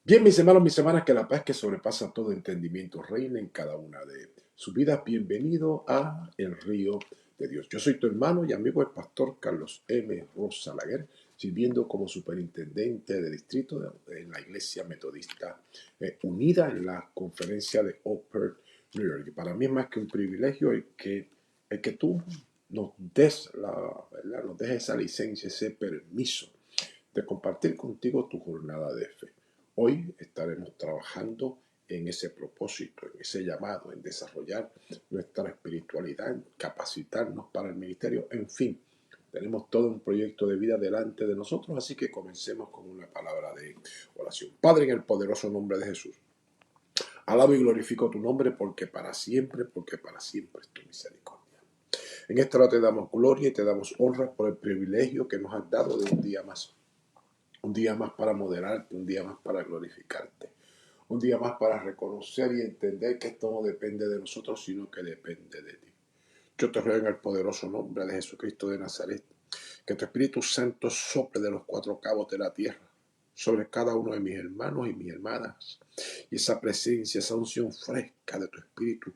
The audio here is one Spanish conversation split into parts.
Bien, mis hermanos, mis hermanas, que la paz que sobrepasa todo entendimiento reina en cada una de sus vidas. Bienvenido a El Río de Dios. Yo soy tu hermano y amigo, el pastor Carlos M. Rosalaguer, sirviendo como superintendente de distrito en la Iglesia Metodista Unida en la conferencia de Upper New York. Y para mí es más que un privilegio el que tú nos des, ¿verdad? Nos des esa licencia, ese permiso de compartir contigo tu jornada de fe. Hoy estaremos trabajando en ese propósito, en ese llamado, en desarrollar nuestra espiritualidad, en capacitarnos para el ministerio, en fin. Tenemos todo un proyecto de vida delante de nosotros, así que comencemos con una palabra de oración. Padre, en el poderoso nombre de Jesús, alabo y glorifico tu nombre porque para siempre es tu misericordia. En esta hora te damos gloria y te damos honra por el privilegio que nos has dado de un día más para moderarte, un día más para glorificarte, un día más para reconocer y entender que esto no depende de nosotros, sino que depende de ti. Yo te ruego en el poderoso nombre de Jesucristo de Nazaret, que tu Espíritu Santo sople de los cuatro cabos de la tierra sobre cada uno de mis hermanos y mis hermanas, y esa presencia, esa unción fresca de tu Espíritu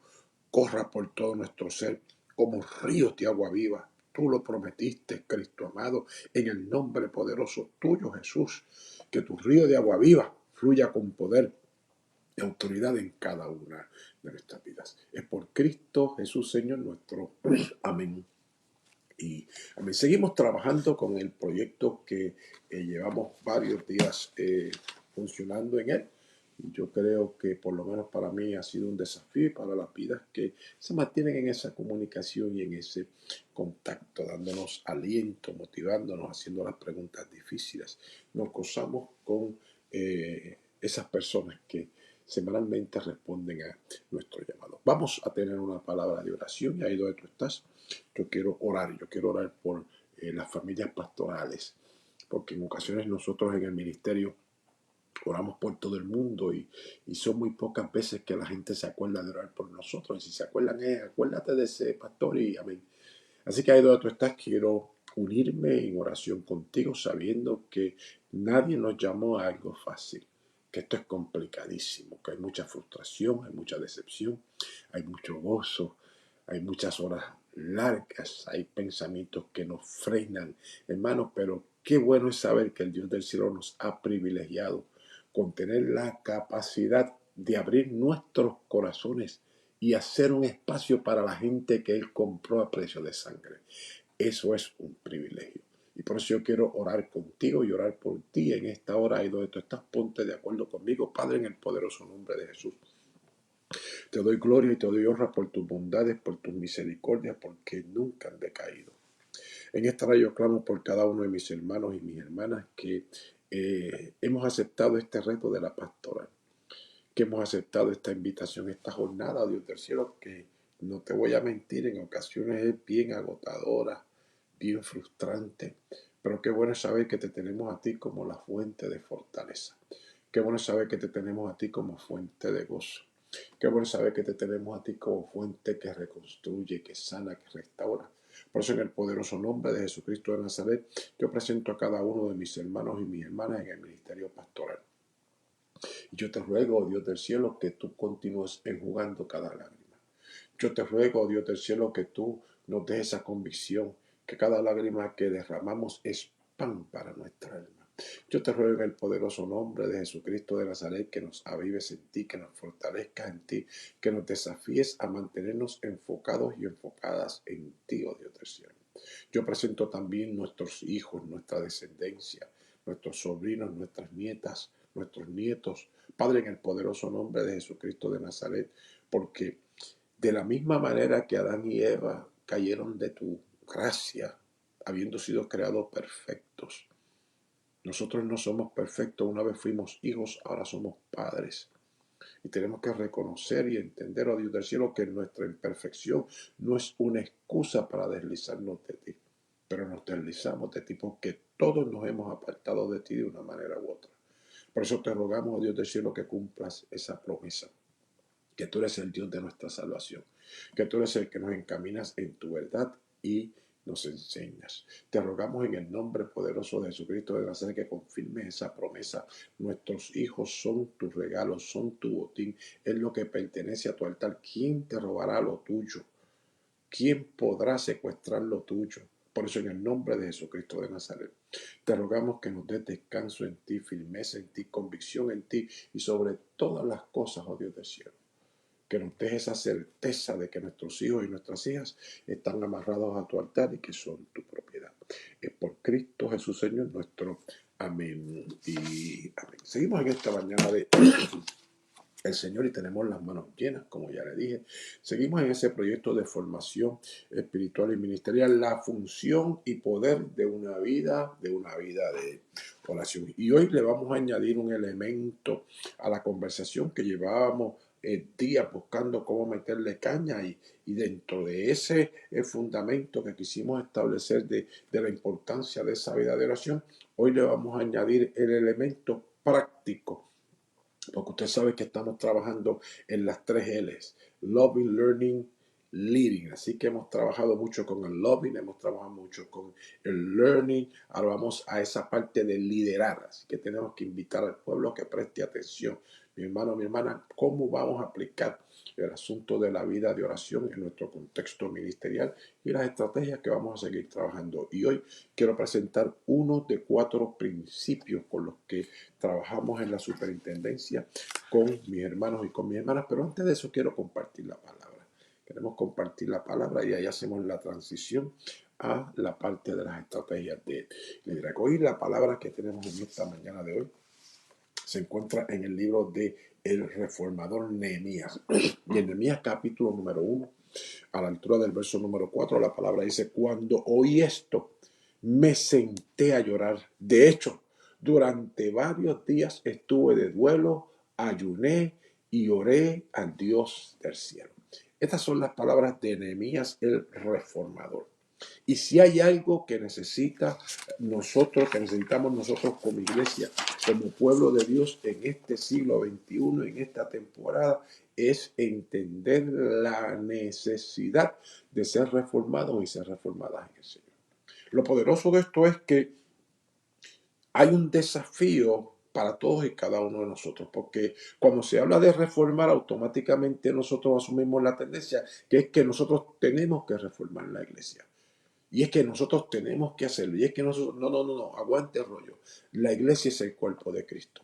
corra por todo nuestro ser como ríos de agua viva. Tú lo prometiste, Cristo amado, en el nombre poderoso tuyo, Jesús, que tu río de agua viva fluya con poder y autoridad en cada una de nuestras vidas. Es por Cristo Jesús, Señor nuestro. Amén. Y amén. Seguimos trabajando con el proyecto que llevamos varios días funcionando en él. Y yo creo que por lo menos para mí ha sido un desafío y para las vidas que se mantienen en esa comunicación y en ese contacto, dándonos aliento, motivándonos, haciendo las preguntas difíciles. Nos gozamos con esas personas que semanalmente responden a nuestro llamado. Vamos a tener una palabra de oración y ahí donde tú estás, yo quiero orar por las familias pastorales, porque en ocasiones nosotros en el ministerio oramos por todo el mundo y son muy pocas veces que la gente se acuerda de orar por nosotros. Y si se acuerdan, acuérdate de ese pastor y amén. Así que ahí donde tú estás, quiero unirme en oración contigo, sabiendo que nadie nos llamó a algo fácil, que esto es complicadísimo, que hay mucha frustración, hay mucha decepción, hay mucho gozo, hay muchas horas largas, hay pensamientos que nos frenan, hermanos, pero qué bueno es saber que el Dios del cielo nos ha privilegiado con tener la capacidad de abrir nuestros corazones y hacer un espacio para la gente que Él compró a precio de sangre. Eso es un privilegio. Y por eso yo quiero orar contigo y orar por ti en esta hora y donde tú estás, ponte de acuerdo conmigo, Padre, en el poderoso nombre de Jesús. Te doy gloria y te doy honra por tus bondades, por tus misericordias, porque nunca han decaído. En esta hora yo clamo por cada uno de mis hermanos y mis hermanas que hemos aceptado este reto de la pastoral, que hemos aceptado esta invitación, esta jornada, Dios del cielo, que no te voy a mentir, en ocasiones es bien agotadora, bien frustrante, pero qué bueno saber que te tenemos a ti como la fuente de fortaleza. Qué bueno saber que te tenemos a ti como fuente de gozo. Qué bueno saber que te tenemos a ti como fuente que reconstruye, que sana, que restaura. Por eso en el poderoso nombre de Jesucristo de Nazaret, yo presento a cada uno de mis hermanos y mis hermanas en el ministerio pastoral. Y yo te ruego, oh Dios del cielo, que tú continúes enjugando cada lágrima. Yo te ruego, oh Dios del cielo, que tú nos des esa convicción, que cada lágrima que derramamos es pan para nuestra alma. Yo te ruego en el poderoso nombre de Jesucristo de Nazaret que nos avives en ti, que nos fortalezcas en ti, que nos desafíes a mantenernos enfocados y enfocadas en ti, oh Dios del cielo. Yo presento también nuestros hijos, nuestra descendencia, nuestros sobrinos, nuestras nietas, nuestros nietos, Padre, en el poderoso nombre de Jesucristo de Nazaret, porque de la misma manera que Adán y Eva cayeron de tu gracia, habiendo sido creados perfectos, nosotros no somos perfectos. Una vez fuimos hijos, ahora somos padres. Y tenemos que reconocer y entender, oh Dios del cielo, que nuestra imperfección no es una excusa para deslizarnos de ti. Pero nos deslizamos de ti porque todos nos hemos apartado de ti de una manera u otra. Por eso te rogamos, oh Dios del cielo, que cumplas esa promesa, que tú eres el Dios de nuestra salvación, que tú eres el que nos encaminas en tu verdad y nos enseñas. Te rogamos en el nombre poderoso de Jesucristo de Nazaret que confirmes esa promesa. Nuestros hijos son tus regalos, son tu botín, es lo que pertenece a tu altar. ¿Quién te robará lo tuyo? ¿Quién podrá secuestrar lo tuyo? Por eso en el nombre de Jesucristo de Nazaret, te rogamos que nos des descanso en ti, firmeza en ti, convicción en ti y sobre todas las cosas, oh Dios del cielo, que nos des esa certeza de que nuestros hijos y nuestras hijas están amarrados a tu altar y que son tu propiedad. Es por Cristo Jesús, Señor nuestro. Amén y amén. Seguimos en esta mañana de el Señor y tenemos las manos llenas, como ya le dije. Seguimos en ese proyecto de formación espiritual y ministerial, la función y poder de una vida de oración. Y hoy le vamos a añadir un elemento a la conversación que llevábamos días buscando cómo meterle caña y dentro de ese fundamento que quisimos establecer de la importancia de esa vida de oración, hoy le vamos a añadir el elemento práctico, porque usted sabe que estamos trabajando en las 3 L's: Loving, Learning, Leading. Así que hemos trabajado mucho con el Loving, hemos trabajado mucho con el Learning. Ahora vamos a esa parte de liderar. Así que tenemos que invitar al pueblo a que preste atención. Mi hermano, mi hermana, ¿cómo vamos a aplicar el asunto de la vida de oración en nuestro contexto ministerial y las estrategias que vamos a seguir trabajando? Y hoy quiero presentar uno de 4 principios con los que trabajamos en la superintendencia con mis hermanos y con mis hermanas, pero antes de eso quiero compartir la palabra. Queremos compartir la palabra y ahí hacemos la transición a la parte de las estrategias de liderazgo. Hoy la palabra que tenemos en esta mañana de hoy se encuentra en el libro de el reformador Nehemías. Y en Nehemías capítulo número 1, a la altura del verso número 4, la palabra dice: cuando oí esto, me senté a llorar. De hecho, durante varios días estuve de duelo, ayuné y oré al Dios del cielo. Estas son las palabras de Nehemías el reformador. Y si hay algo que necesitamos nosotros como iglesia, como pueblo de Dios en este siglo XXI, en esta temporada, es entender la necesidad de ser reformados y ser reformadas en el Señor. Lo poderoso de esto es que hay un desafío para todos y cada uno de nosotros, porque cuando se habla de reformar, automáticamente nosotros asumimos la tendencia que es que nosotros tenemos que reformar la iglesia. Y es que nosotros tenemos que hacerlo. Y es que nosotros, no, aguante el rollo. La iglesia es el cuerpo de Cristo.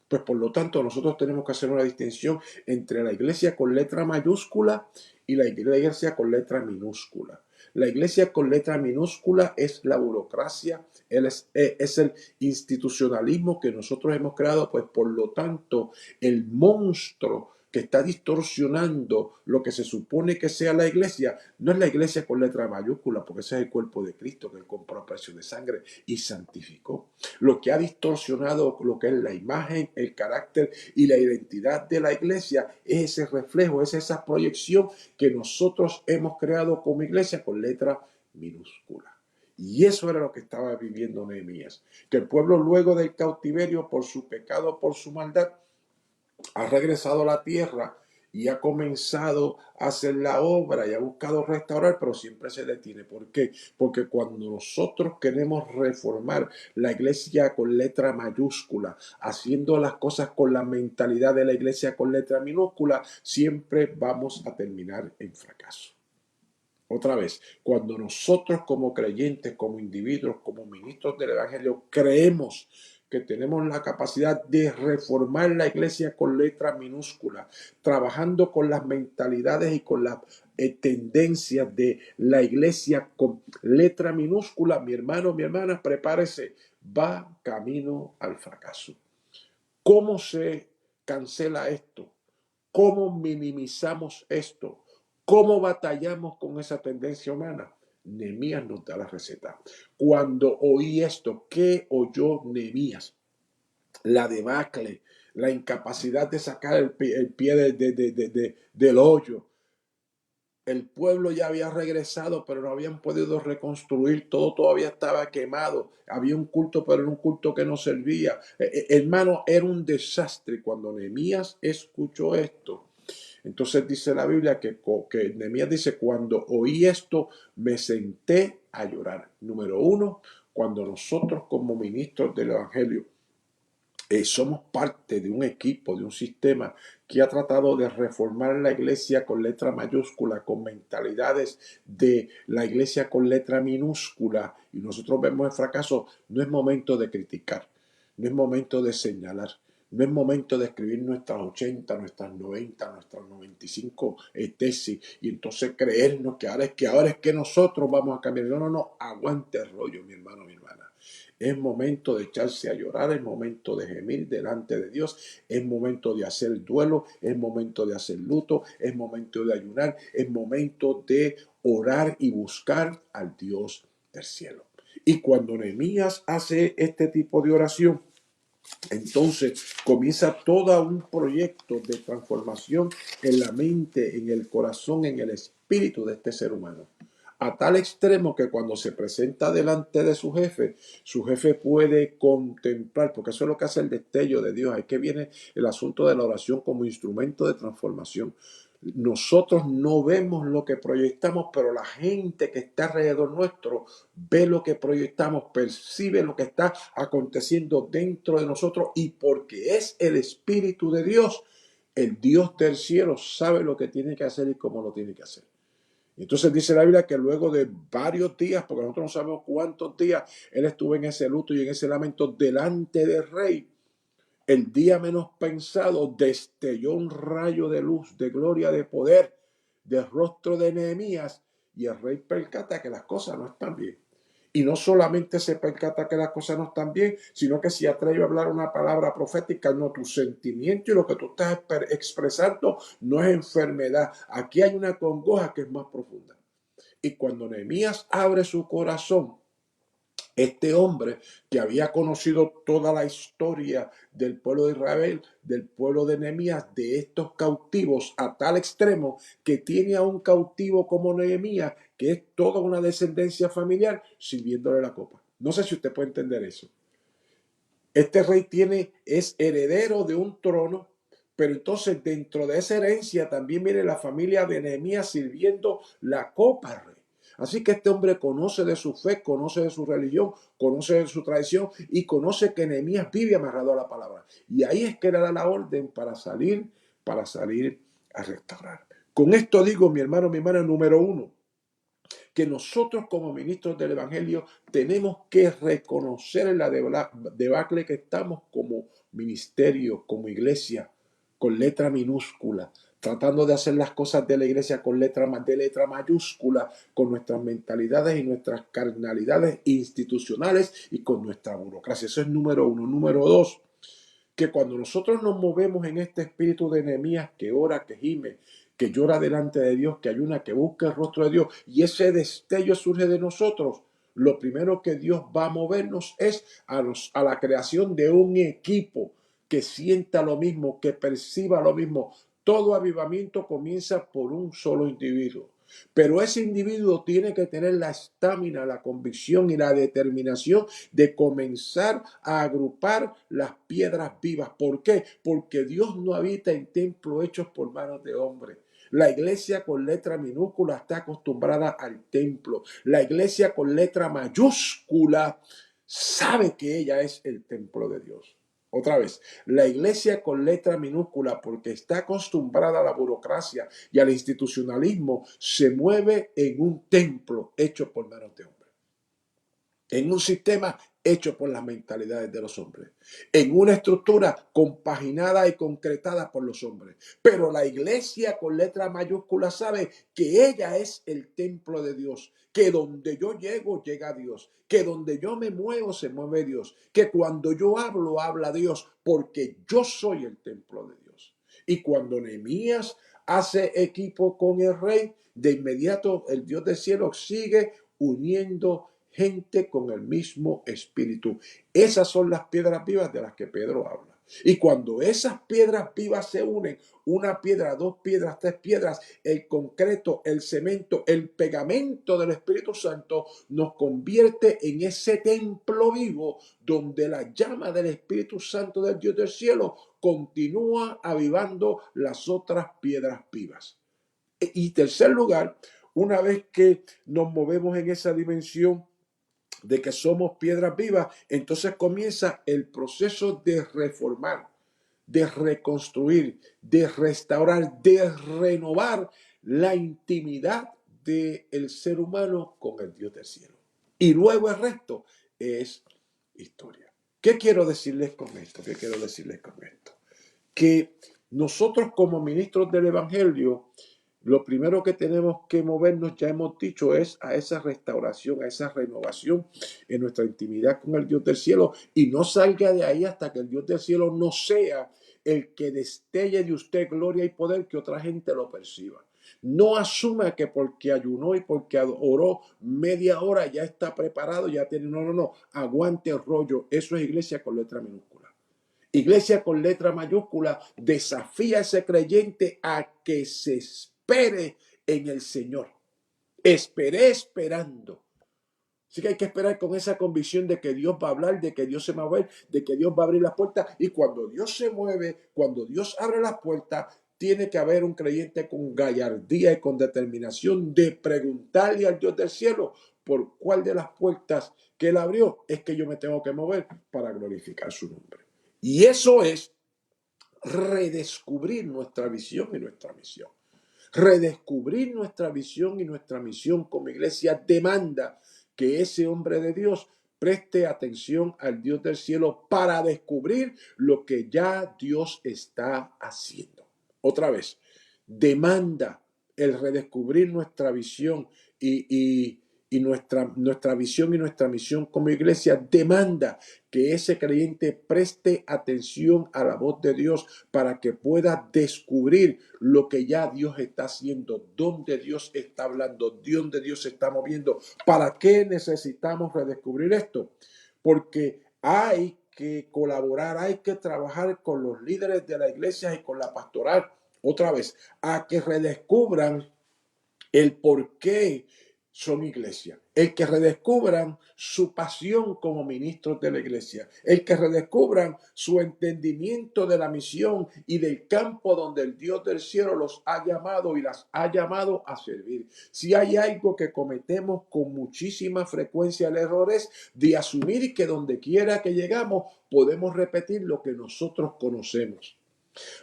Pues por lo tanto nosotros tenemos que hacer una distinción entre la iglesia con letra mayúscula y la iglesia con letra minúscula. La iglesia con letra minúscula es la burocracia, es el institucionalismo que nosotros hemos creado, pues por lo tanto el monstruo que está distorsionando lo que se supone que sea la iglesia, no es la iglesia con letra mayúscula, porque ese es el cuerpo de Cristo que él compró a precio de sangre y santificó. Lo que ha distorsionado lo que es la imagen, el carácter y la identidad de la iglesia es ese reflejo, es esa proyección que nosotros hemos creado como iglesia con letra minúscula. Y eso era lo que estaba viviendo Nehemías, que el pueblo luego del cautiverio por su pecado, por su maldad, ha regresado a la tierra y ha comenzado a hacer la obra y ha buscado restaurar, pero siempre se detiene. ¿Por qué? Porque cuando nosotros queremos reformar la iglesia con letra mayúscula, haciendo las cosas con la mentalidad de la iglesia con letra minúscula, siempre vamos a terminar en fracaso. Otra vez, cuando nosotros como creyentes, como individuos, como ministros del Evangelio, creemos que tenemos la capacidad de reformar la iglesia con letra minúscula, trabajando con las mentalidades y con las tendencias de la iglesia con letra minúscula, mi hermano, mi hermana, prepárese, va camino al fracaso. ¿Cómo se cancela esto? ¿Cómo minimizamos esto? ¿Cómo batallamos con esa tendencia humana? Nehemías nos da la receta. Cuando oí esto, ¿qué oyó Nehemías? La debacle, la incapacidad de sacar el pie del hoyo. El pueblo ya había regresado, pero no habían podido reconstruir. Todo todavía estaba quemado. Había un culto, pero era un culto que no servía. Hermano, era un desastre. Cuando Nehemías escuchó esto, entonces dice la Biblia que Nehemías dice: cuando oí esto, me senté a llorar. Número uno, cuando nosotros como ministros del Evangelio somos parte de un equipo, de un sistema que ha tratado de reformar la iglesia con letra mayúscula, con mentalidades de la iglesia con letra minúscula, y nosotros vemos el fracaso. No es momento de criticar, no es momento de señalar, no es momento de escribir nuestras 80, nuestras 90, nuestras 95 tesis y entonces creernos que ahora es que nosotros vamos a cambiar. No, no, no, aguante el rollo, mi hermano, mi hermana. Es momento de echarse a llorar, es momento de gemir delante de Dios, es momento de hacer duelo, es momento de hacer luto, es momento de ayunar, es momento de orar y buscar al Dios del cielo. Y cuando Nehemías hace este tipo de oración, entonces comienza todo un proyecto de transformación en la mente, en el corazón, en el espíritu de este ser humano. A tal extremo que cuando se presenta delante de su jefe puede contemplar, porque eso es lo que hace el destello de Dios. Ahí que viene el asunto de la oración como instrumento de transformación. Nosotros no vemos lo que proyectamos, pero la gente que está alrededor nuestro ve lo que proyectamos, percibe lo que está aconteciendo dentro de nosotros, y porque es el Espíritu de Dios, el Dios del cielo sabe lo que tiene que hacer y cómo lo tiene que hacer. Entonces dice la Biblia que luego de varios días, porque nosotros no sabemos cuántos días, él estuvo en ese luto y en ese lamento delante del rey. El día menos pensado destelló un rayo de luz, de gloria, de poder del rostro de Nehemías, y el rey percata que las cosas no están bien. Y no solamente se percata que las cosas no están bien, sino que se atreve a hablar una palabra profética. No, tu sentimiento y lo que tú estás expresando no es enfermedad. Aquí hay una congoja que es más profunda. Y cuando Nehemías abre su corazón, este hombre que había conocido toda la historia del pueblo de Israel, del pueblo de Nehemías, de estos cautivos, a tal extremo que tiene a un cautivo como Nehemías, que es toda una descendencia familiar, sirviéndole la copa. No sé si usted puede entender eso. Este rey es heredero de un trono, pero entonces dentro de esa herencia también viene la familia de Nehemías sirviendo la copa al rey. Así que este hombre conoce de su fe, conoce de su religión, conoce de su tradición y conoce que Nehemías vive amarrado a la palabra. Y ahí es que le da la orden para salir a restaurar. Con esto digo, mi hermano, mi hermana, número uno, que nosotros como ministros del Evangelio tenemos que reconocer en la debacle que estamos como ministerio, como iglesia, con letra minúscula, tratando de hacer las cosas de la iglesia con letra mayúscula, con nuestras mentalidades y nuestras carnalidades institucionales y con nuestra burocracia. Eso es número uno. Número dos, que cuando nosotros nos movemos en este espíritu de Nehemías que ora, que gime, que llora delante de Dios, que ayuna, que busca el rostro de Dios, y ese destello surge de nosotros, lo primero que Dios va a movernos es a la creación de un equipo que sienta lo mismo, que perciba lo mismo. Todo avivamiento comienza por un solo individuo. Pero ese individuo tiene que tener la estamina, la convicción y la determinación de comenzar a agrupar las piedras vivas. ¿Por qué? Porque Dios no habita en templos hechos por manos de hombres. La iglesia con letra minúscula está acostumbrada al templo. La iglesia con letra mayúscula sabe que ella es el templo de Dios. Otra vez, la iglesia con letra minúscula, porque está acostumbrada a la burocracia y al institucionalismo, se mueve en un templo hecho por manos de hombres, en un sistema hecho por las mentalidades de los hombres, en una estructura compaginada y concretada por los hombres. Pero la iglesia con letra mayúscula sabe que ella es el templo de Dios, que donde yo llego, llega Dios, que donde yo me muevo, se mueve Dios, que cuando yo hablo, habla Dios, porque yo soy el templo de Dios. Y cuando Nehemías hace equipo con el rey, de inmediato el Dios del cielo sigue uniendo gente con el mismo espíritu. Esas son las piedras vivas de las que Pedro habla. Y cuando esas piedras vivas se unen, una piedra, dos piedras, tres piedras, el concreto, el cemento, el pegamento del Espíritu Santo nos convierte en ese templo vivo donde la llama del Espíritu Santo del Dios del cielo continúa avivando las otras piedras vivas. Y tercer lugar, una vez que nos movemos en esa dimensión de que somos piedras vivas, entonces comienza el proceso de reformar, de reconstruir, de restaurar, de renovar la intimidad del ser humano con el Dios del cielo. Y luego el resto es historia. ¿Qué quiero decirles con esto? ¿Qué quiero decirles con esto? Que nosotros como ministros del Evangelio, lo primero que tenemos que movernos, ya hemos dicho, es a esa restauración, a esa renovación en nuestra intimidad con el Dios del cielo, y no salga de ahí hasta que el Dios del cielo no sea el que destelle de usted gloria y poder que otra gente lo perciba. No asuma que porque ayunó y porque oró media hora ya está preparado, ya tiene, no, aguante el rollo. Eso es iglesia con letra minúscula. Iglesia con letra mayúscula desafía a ese creyente a que se espere en el Señor. Esperé esperando. Así que hay que esperar con esa convicción de que Dios va a hablar, de que Dios se va a ver, de que Dios va a abrir las puertas. Y cuando Dios se mueve, cuando Dios abre las puertas, tiene que haber un creyente con gallardía y con determinación de preguntarle al Dios del cielo por cuál de las puertas que Él abrió es que yo me tengo que mover para glorificar su nombre. Y eso es redescubrir nuestra visión y nuestra misión. Redescubrir nuestra visión y nuestra misión como iglesia demanda que ese hombre de Dios preste atención al Dios del cielo para descubrir lo que ya Dios está haciendo. Otra vez, demanda el redescubrir nuestra visión y nuestra visión y nuestra misión como iglesia demanda que ese creyente preste atención a la voz de Dios para que pueda descubrir lo que ya Dios está haciendo, dónde Dios está hablando, dónde Dios se está moviendo. ¿Para qué necesitamos redescubrir esto? Porque hay que colaborar, hay que trabajar con los líderes de la iglesia y con la pastoral, otra vez, a que redescubran el por qué son iglesia, el que redescubran su pasión como ministros de la iglesia, el que redescubran su entendimiento de la misión y del campo donde el Dios del cielo los ha llamado y las ha llamado a servir. Si hay algo que cometemos con muchísima frecuencia, el error es de asumir que donde quiera que llegamos podemos repetir lo que nosotros conocemos.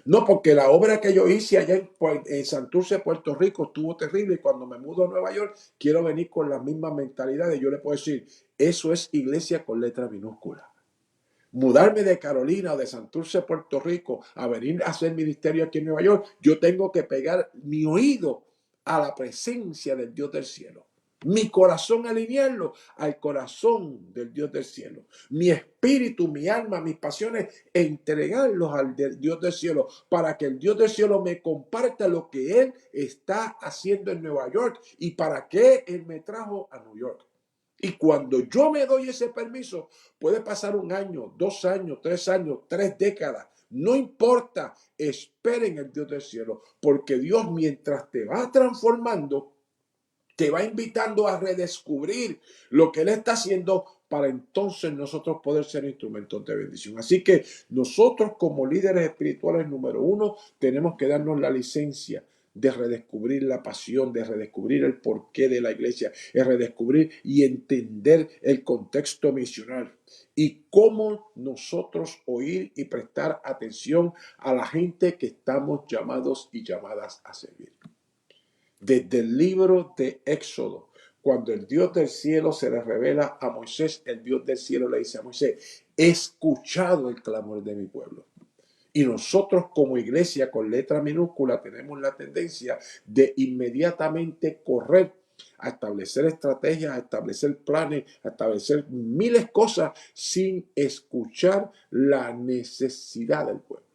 No, porque la obra que yo hice allá en Santurce, Puerto Rico, estuvo terrible y cuando me mudo a Nueva York, quiero venir con las mismas mentalidades. Yo le puedo decir, eso es iglesia con letra minúscula. Mudarme de Carolina o de Santurce, Puerto Rico, a venir a hacer ministerio aquí en Nueva York, yo tengo que pegar mi oído a la presencia del Dios del cielo. Mi corazón alinearlo al corazón del Dios del cielo. Mi espíritu, mi alma, mis pasiones, entregarlos al Dios del cielo para que el Dios del cielo me comparta lo que Él está haciendo en Nueva York y para qué Él me trajo a New York. Y cuando yo me doy ese permiso, puede pasar 1 año, 2 años, 3 años, 3 décadas. No importa, esperen el Dios del cielo, porque Dios mientras te va transformando, te va invitando a redescubrir lo que Él está haciendo para entonces nosotros poder ser instrumentos de bendición. Así que nosotros como líderes espirituales número 1 tenemos que darnos la licencia de redescubrir la pasión, de redescubrir el porqué de la iglesia, de redescubrir y entender el contexto misional y cómo nosotros oír y prestar atención a la gente que estamos llamados y llamadas a servir. Desde el libro de Éxodo, cuando el Dios del cielo se le revela a Moisés, el Dios del cielo le dice a Moisés, he escuchado el clamor de mi pueblo. Y nosotros como iglesia con letra minúscula tenemos la tendencia de inmediatamente correr a establecer estrategias, a establecer planes, a establecer miles de cosas sin escuchar la necesidad del pueblo.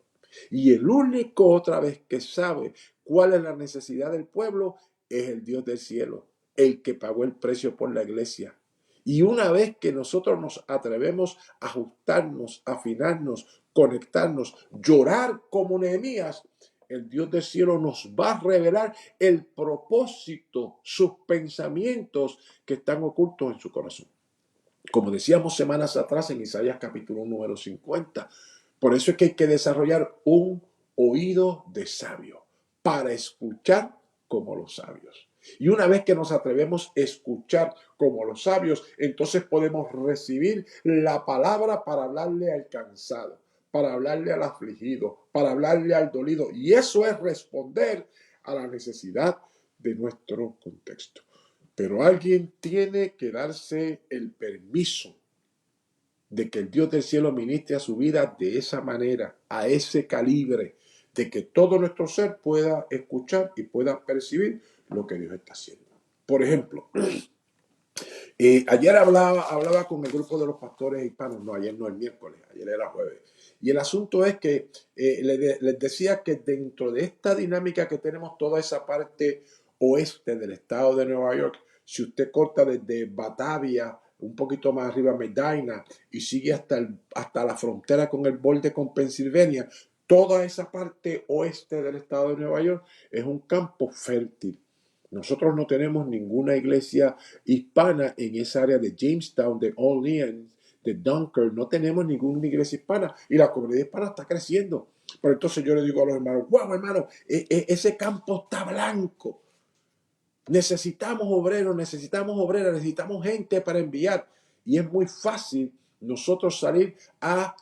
Y el único otra vez que sabe cuál es la necesidad del pueblo es el Dios del cielo, el que pagó el precio por la iglesia. Y una vez que nosotros nos atrevemos a ajustarnos, afinarnos, conectarnos, llorar como Nehemías, el Dios del cielo nos va a revelar el propósito, sus pensamientos que están ocultos en su corazón. Como decíamos semanas atrás en Isaías capítulo número 50, por eso es que hay que desarrollar un oído de sabio para escuchar como los sabios. Y una vez que nos atrevemos a escuchar como los sabios, entonces podemos recibir la palabra para hablarle al cansado, para hablarle al afligido, para hablarle al dolido. Y eso es responder a la necesidad de nuestro contexto. Pero alguien tiene que darse el permiso de que el Dios del cielo ministre a su vida de esa manera, a ese calibre, de que todo nuestro ser pueda escuchar y pueda percibir lo que Dios está haciendo. Por ejemplo, ayer hablaba con el grupo de los pastores hispanos, no, ayer no, el miércoles, ayer era jueves. Y el asunto es que les decía que dentro de esta dinámica que tenemos, toda esa parte oeste del estado de Nueva York, si usted corta desde Batavia, un poquito más arriba Medina, y sigue hasta la frontera con el borde con Pensilvania, toda esa parte oeste del estado de Nueva York es un campo fértil. Nosotros no tenemos ninguna iglesia hispana en esa área de Jamestown, de Orleans, de Dunkirk. No tenemos ninguna iglesia hispana y la comunidad hispana está creciendo. Pero entonces yo le digo a los hermanos, wow, hermano, ese campo está blanco. Necesitamos obreros, necesitamos obreras, necesitamos gente para enviar. Y es muy fácil nosotros salir a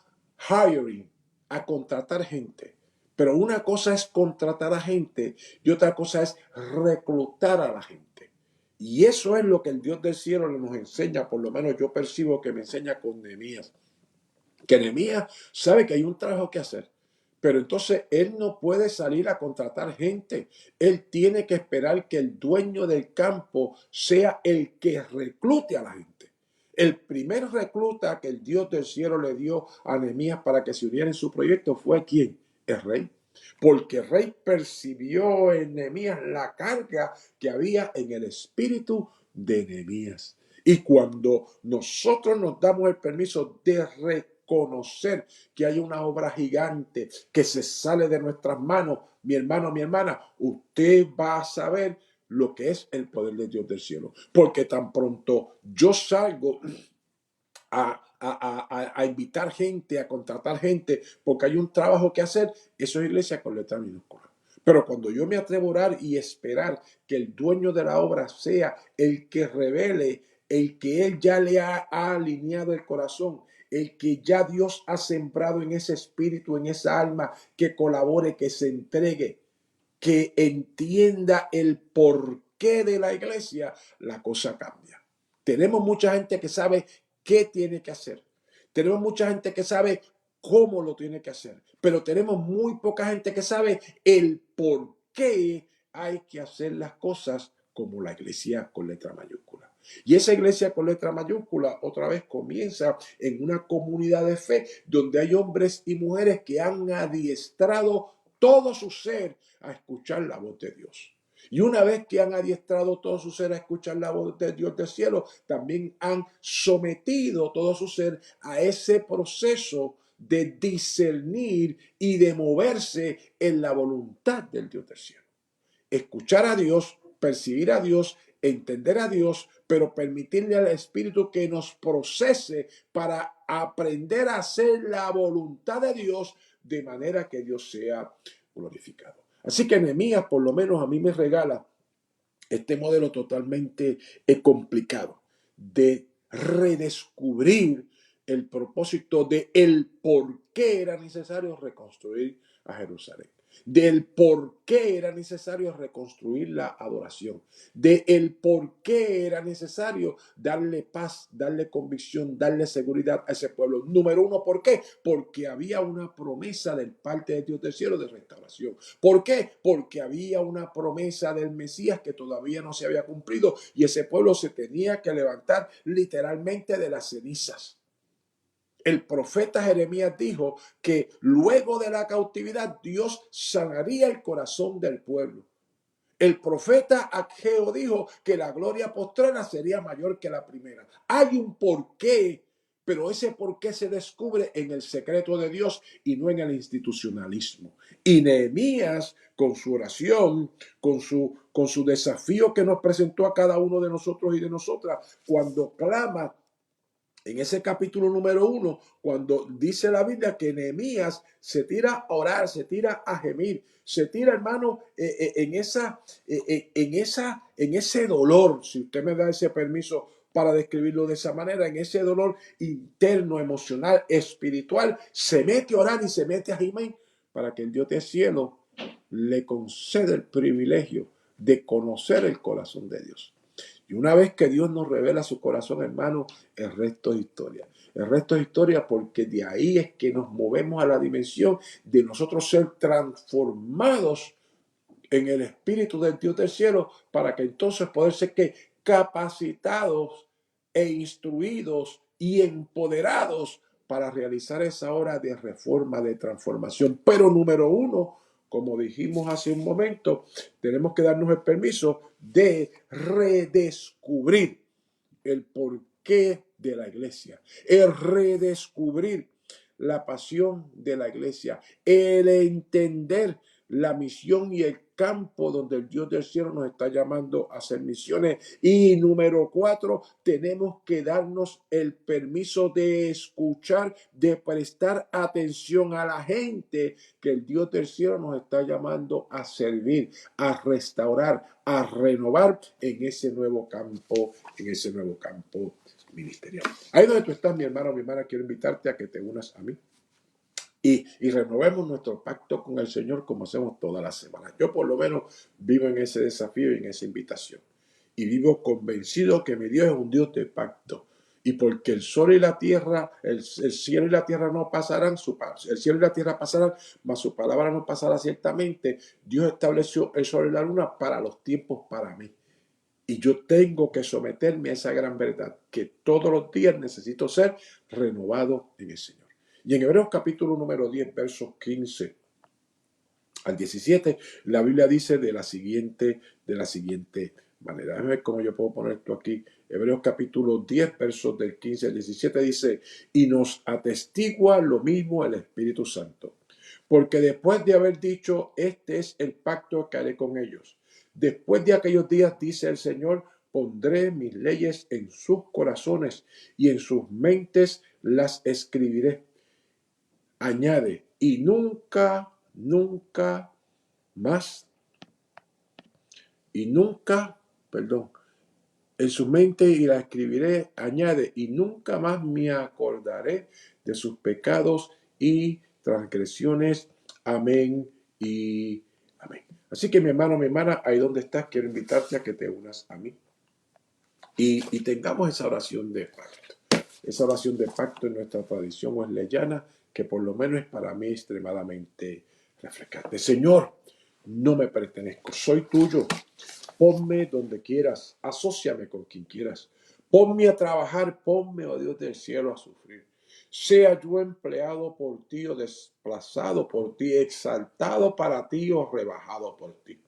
hiring, a contratar gente. Pero una cosa es contratar a gente y otra cosa es reclutar a la gente. Y eso es lo que el Dios del cielo nos enseña, por lo menos yo percibo que me enseña con Nehemías. Que Nehemías sabe que hay un trabajo que hacer. Pero entonces él no puede salir a contratar gente. Él tiene que esperar que el dueño del campo sea el que reclute a la gente. El primer recluta que el Dios del cielo le dio a Nehemías para que se uniera en su proyecto fue ¿quién? El rey. Porque el rey percibió en Nehemías la carga que había en el espíritu de Nehemías. Y cuando nosotros nos damos el permiso de reconocer que hay una obra gigante que se sale de nuestras manos, mi hermano, mi hermana, usted va a saber lo que es el poder de Dios del cielo. Porque tan pronto yo salgo a invitar gente, a contratar gente, porque hay un trabajo que hacer, eso es iglesia con letra minúscula. Pero cuando yo me atrevo a orar y esperar que el dueño de la obra sea el que revele, el que él ya le ha alineado el corazón, el que ya Dios ha sembrado en ese espíritu, en esa alma, que colabore, que se entregue, que entienda el porqué de la iglesia, la cosa cambia. Tenemos mucha gente que sabe qué tiene que hacer. Tenemos mucha gente que sabe cómo lo tiene que hacer, pero tenemos muy poca gente que sabe el por qué hay que hacer las cosas como la iglesia con letra mayúscula. Y esa iglesia con letra mayúscula otra vez comienza en una comunidad de fe donde hay hombres y mujeres que han adiestrado todo su ser a escuchar la voz de Dios. Y una vez que han adiestrado todo su ser a escuchar la voz de Dios del cielo, también han sometido todo su ser a ese proceso de discernir y de moverse en la voluntad del Dios del cielo. Escuchar a Dios, percibir a Dios, entender a Dios, pero permitirle al Espíritu que nos procese para aprender a hacer la voluntad de Dios de manera que Dios sea glorificado. Así que Nehemías, por lo menos a mí me regala este modelo totalmente complicado de redescubrir el propósito de el por qué era necesario reconstruir a Jerusalén, del por qué era necesario reconstruir la adoración, del por qué era necesario darle paz, darle convicción, darle seguridad a ese pueblo. Número uno, ¿por qué? Porque había una promesa del parte de Dios del cielo de restauración. ¿Por qué? Porque había una promesa del Mesías que todavía no se había cumplido y ese pueblo se tenía que levantar literalmente de las cenizas. El profeta Jeremías dijo que luego de la cautividad Dios sanaría el corazón del pueblo. El profeta Ageo dijo que la gloria postrera sería mayor que la primera. Hay un porqué, pero ese porqué se descubre en el secreto de Dios y no en el institucionalismo. Y Nehemías, con su oración, con su desafío que nos presentó a cada uno de nosotros y de nosotras, cuando clama en ese capítulo número 1, cuando dice la Biblia que Nehemías se tira a orar, se tira a gemir, se tira, hermano, en ese dolor, si usted me da ese permiso para describirlo de esa manera, en ese dolor interno, emocional, espiritual, se mete a orar y se mete a gemir para que el Dios del cielo le conceda el privilegio de conocer el corazón de Dios. Y una vez que Dios nos revela su corazón, hermano, el resto es historia. El resto es historia porque de ahí es que nos movemos a la dimensión de nosotros ser transformados en el Espíritu del Dios del cielo para que entonces poder ser que capacitados e instruidos y empoderados para realizar esa obra de reforma, de transformación. Pero número 1, como dijimos hace un momento, tenemos que darnos el permiso de redescubrir el porqué de la iglesia, el redescubrir la pasión de la iglesia, el entender la misión y el campo donde el Dios del cielo nos está llamando a hacer misiones. Y número 4, tenemos que darnos el permiso de escuchar, de prestar atención a la gente que el Dios del cielo nos está llamando a servir, a restaurar, a renovar en ese nuevo campo, ministerial. Ahí donde tú estás, mi hermano o mi hermana, quiero invitarte a que te unas a mí y renovemos nuestro pacto con el Señor como hacemos todas las semanas. Yo por lo menos vivo en ese desafío y en esa invitación. Y vivo convencido que mi Dios es un Dios de pacto. Y porque el sol y la tierra, el cielo y la tierra no pasarán, el cielo y la tierra pasarán, mas su palabra no pasará ciertamente. Dios estableció el sol y la luna para los tiempos para mí. Y yo tengo que someterme a esa gran verdad, que todos los días necesito ser renovado en el Señor. Y en Hebreos capítulo número 10, versos 15 al 17, la Biblia dice de la siguiente manera. Déjame ver cómo yo puedo poner esto aquí. Hebreos capítulo 10, versos del 15 al 17 dice, y nos atestigua lo mismo el Espíritu Santo. Porque después de haber dicho, este es el pacto que haré con ellos. Después de aquellos días, dice el Señor, pondré mis leyes en sus corazones y en sus mentes las escribiré. Añade, y nunca más, en su mente y la escribiré, añade, y nunca más me acordaré de sus pecados y transgresiones. Amén y amén. Así que mi hermano, mi hermana, ahí donde estás, quiero invitarte a que te unas a mí y tengamos esa oración de pacto. Esa oración de pacto en nuestra tradición wesleyana, que por lo menos es para mí extremadamente refrescante. Señor, no me pertenezco, soy tuyo. Ponme donde quieras, asóciame con quien quieras. Ponme a trabajar, ponme, oh Dios del cielo, a sufrir. Sea yo empleado por ti o desplazado por ti, exaltado para ti o rebajado por ti.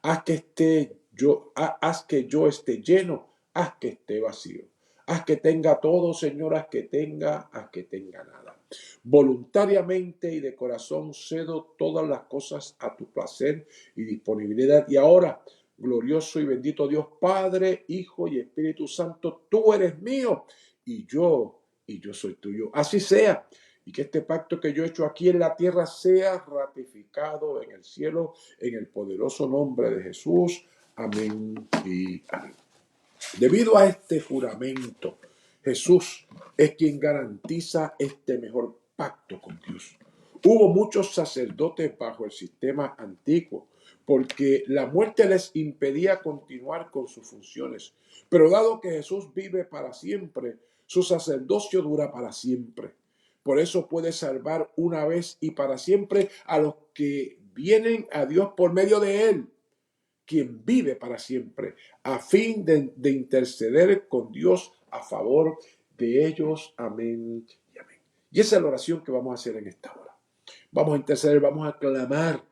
Haz que yo esté lleno, haz que esté vacío. Haz que tenga todo, Señor, haz que tenga nada. Voluntariamente y de corazón cedo todas las cosas a tu placer y disponibilidad. Y ahora, glorioso y bendito Dios, Padre, Hijo y Espíritu Santo, tú eres mío y yo soy tuyo. Así sea. Y que este pacto que yo he hecho aquí en la tierra sea ratificado en el cielo, en el poderoso nombre de Jesús. Amén y amén. Debido a este juramento, Jesús es quien garantiza este mejor pacto con Dios. Hubo muchos sacerdotes bajo el sistema antiguo porque la muerte les impedía continuar con sus funciones. Pero dado que Jesús vive para siempre, su sacerdocio dura para siempre. Por eso puede salvar una vez y para siempre a los que vienen a Dios por medio de él, quien vive para siempre, a fin de interceder con Dios a favor de ellos. Amén y amén. Y esa es la oración que vamos a hacer en esta hora. Vamos a interceder, vamos a clamar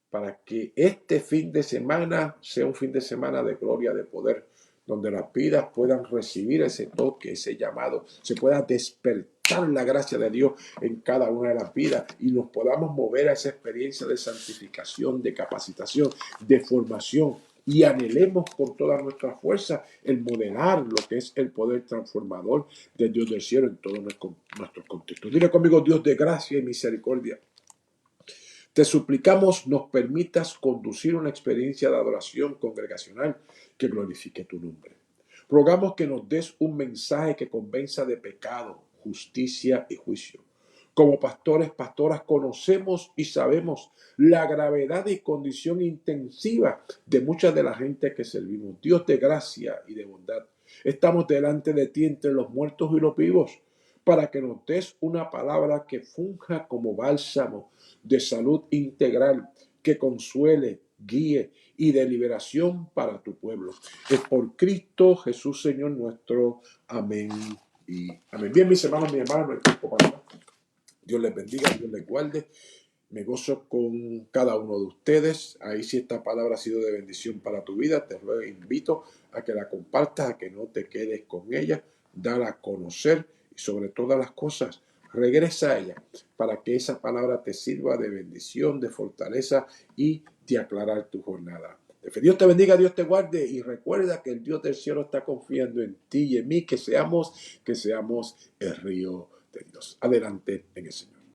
para que este fin de semana sea un fin de semana de gloria, de poder, donde las vidas puedan recibir ese toque, ese llamado, se pueda despertar la gracia de Dios en cada una de las vidas y nos podamos mover a esa experiencia de santificación, de capacitación, de formación, y anhelemos con toda nuestra fuerza el modelar lo que es el poder transformador del Dios del cielo en todos nuestros contextos. Dile conmigo: Dios de gracia y misericordia, te suplicamos nos permitas conducir una experiencia de adoración congregacional que glorifique tu nombre. Rogamos que nos des un mensaje que convenza de pecado, justicia y juicio. Como pastores, pastoras, conocemos y sabemos la gravedad y condición intensiva de mucha de la gente que servimos. Dios de gracia y de bondad, estamos delante de ti entre los muertos y los vivos, para que nos des una palabra que funja como bálsamo de salud integral, que consuele, guíe y de liberación para tu pueblo. Es por Cristo Jesús, Señor nuestro. Amén y amén. Bien, mis hermanos, mi hermana, no hay tiempo para más. Dios les bendiga, Dios les guarde. Me gozo con cada uno de ustedes. Ahí, si esta palabra ha sido de bendición para tu vida, te ruego, invito a que la compartas, a que no te quedes con ella, dala a conocer y sobre todas las cosas, regresa a ella para que esa palabra te sirva de bendición, de fortaleza y de aclarar tu jornada. Dios te bendiga, Dios te guarde, y recuerda que el Dios del cielo está confiando en ti y en mí, que seamos el río de Dios. Adelante en el Señor.